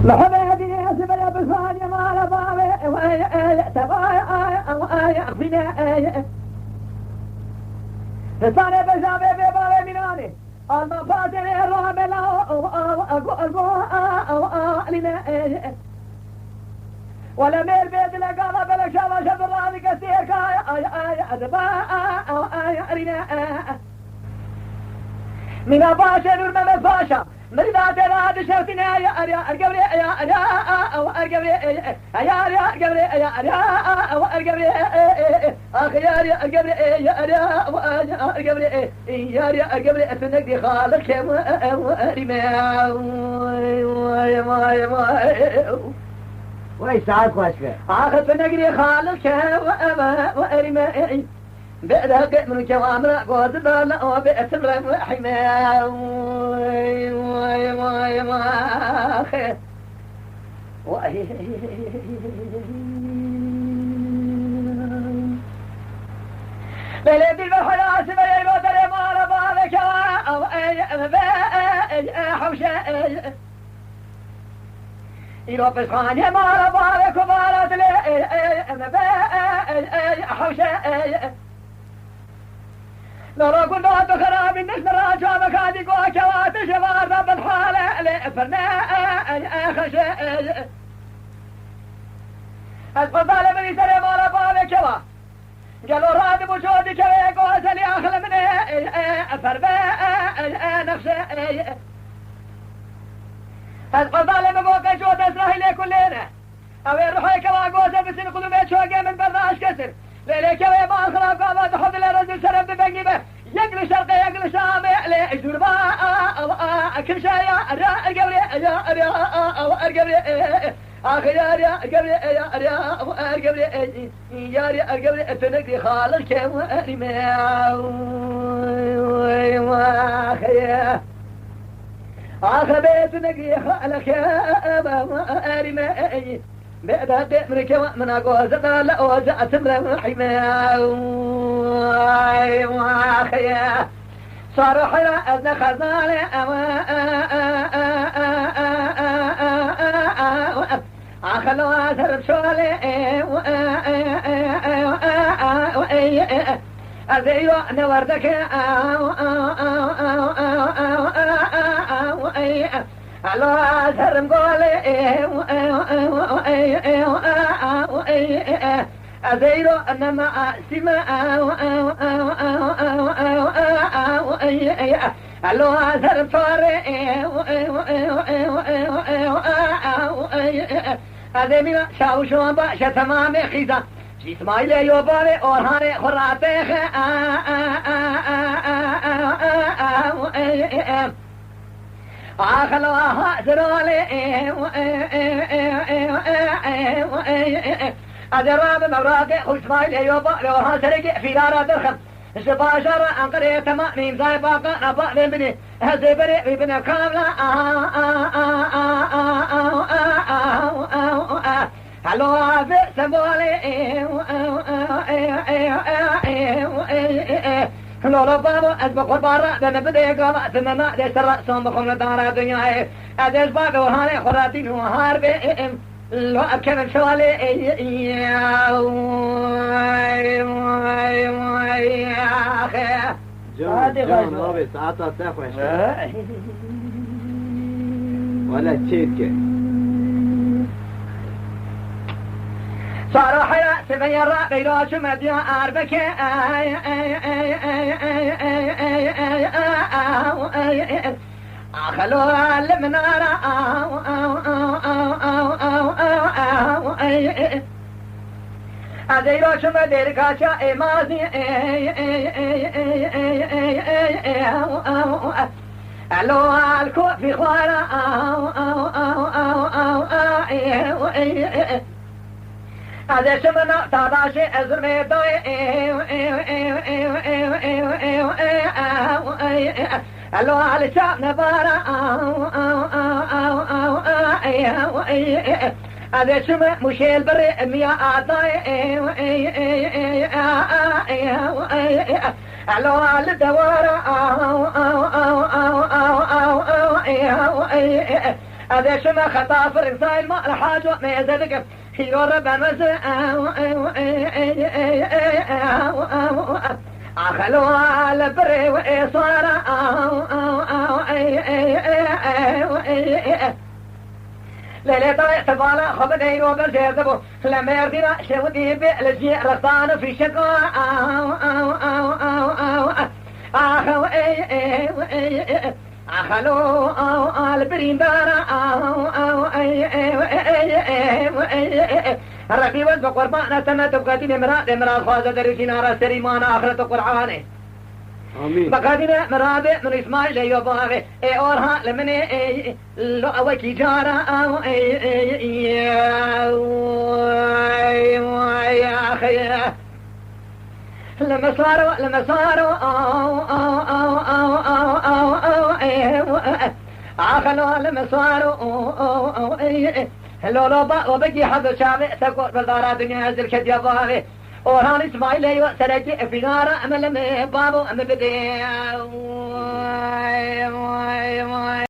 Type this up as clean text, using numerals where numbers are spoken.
محمد ياسب يا بصاد يا مال بابي تبايا فينا ثاني بزابي بابي مناني المفاتن الرامل لنا ولا مير بيت لقالا بلا شابا شاب الرامي كثير من باشا نور من باشا مريضا تراد شوتنا يا ارقبري يا ارقبري يا ارقبري يا ارقبري اخي يا ارقبري يا ارقبري يا ارقبري تنقدي خالك يا ما ويش عارف واشفه اخي تنقدي خالك يا بأذا من كوامر قوت ضل وبأسم حماه بلد البحر سبري الوتر مال بالك حوشة يروح خانه مال بالك وبالت لي حوشة نرى كنا تخرب النسل راجع مكادي قوة كوات شبار بالحالة لفرنا خشى الفضالة من يسري مالا بالي كوا قالوا راد بوجودي كوي قوة اللي أخل من فربا نفسي الفضالة مقوة جود أسرائيل كلنا أوي روحي كوا قوة بسن قلوبي شوقي من براش كسر ليلي كوي ما أخلاق قوة تحب لرجل سرب ببنجبه يقل شرقي يقل شامي لي جربا كل شيء يا ارقبري يا ارقبري اخي يا ارقبري يا ارقبري يا ارقبري تنقدي خالك يا اخي اخي بيت نقدي خالك يا ارقبري بعد تمرك من أقوز لا وزعت مرحمة وخيا صار حلا أذن خزالي أخلوا أثر بشولي أزيو نوردك على أثر مقولي أزيرو أنما سما على أثر صاري أزيمي شاو شوابا شتمامي خيزا اسماعيل يوبالي أورهاني خراتيخ آخلوها زرولي أجراب مراقي خشمايل يوبا لورها سرقي في دارة درخم سباشر أنقري تمامين زي باقا نبا بني هزبري بن كاملة هلو في سبولي لولا بابا أسبق البارة دنا بدي قامة دنا دسرة صوم بخون دارة دنيا أدرس بابا وهاني خراتين وهاربي لو أكمل شوالي يا أخي جون رابي ساعتها تفرش ولا تشيك صار حياة سبيرة بيروش مديا أربك أخلوها المنارة أزيروش مدير كاشا إمازي ألوها الكو في خوارة هذا شمنا تاداشي أزرمي دوي ألو على شعب نبارا هذا شمنا مشيل بري ميا أعطاي ألو على دوارا هذا شما خطا فرق ما الحاج ما يزدك هيرو ربان وزر أخلوا على بري وإصارة ليلة طريق تبالا خبني روبر زيزبو لما يردنا شودي بلجي رصان في شقا أخلوا البرين دارا ربي وزب قربانا سنة تبقاتي مراد خوازة دريشي نارا سريمان آخرة قرعاني آمين بقاتنا مراد من إسماعيل يوباغي أورها لمن لو أوكي جارا يا أخي لما صاروا عقلوا لما صاروا لو وبقي حظ شامي تقول بالدارات دنيا هزل كديا ضاغي ورهان اسماعيل ايوه سرجي في نار امل بابو ام بدي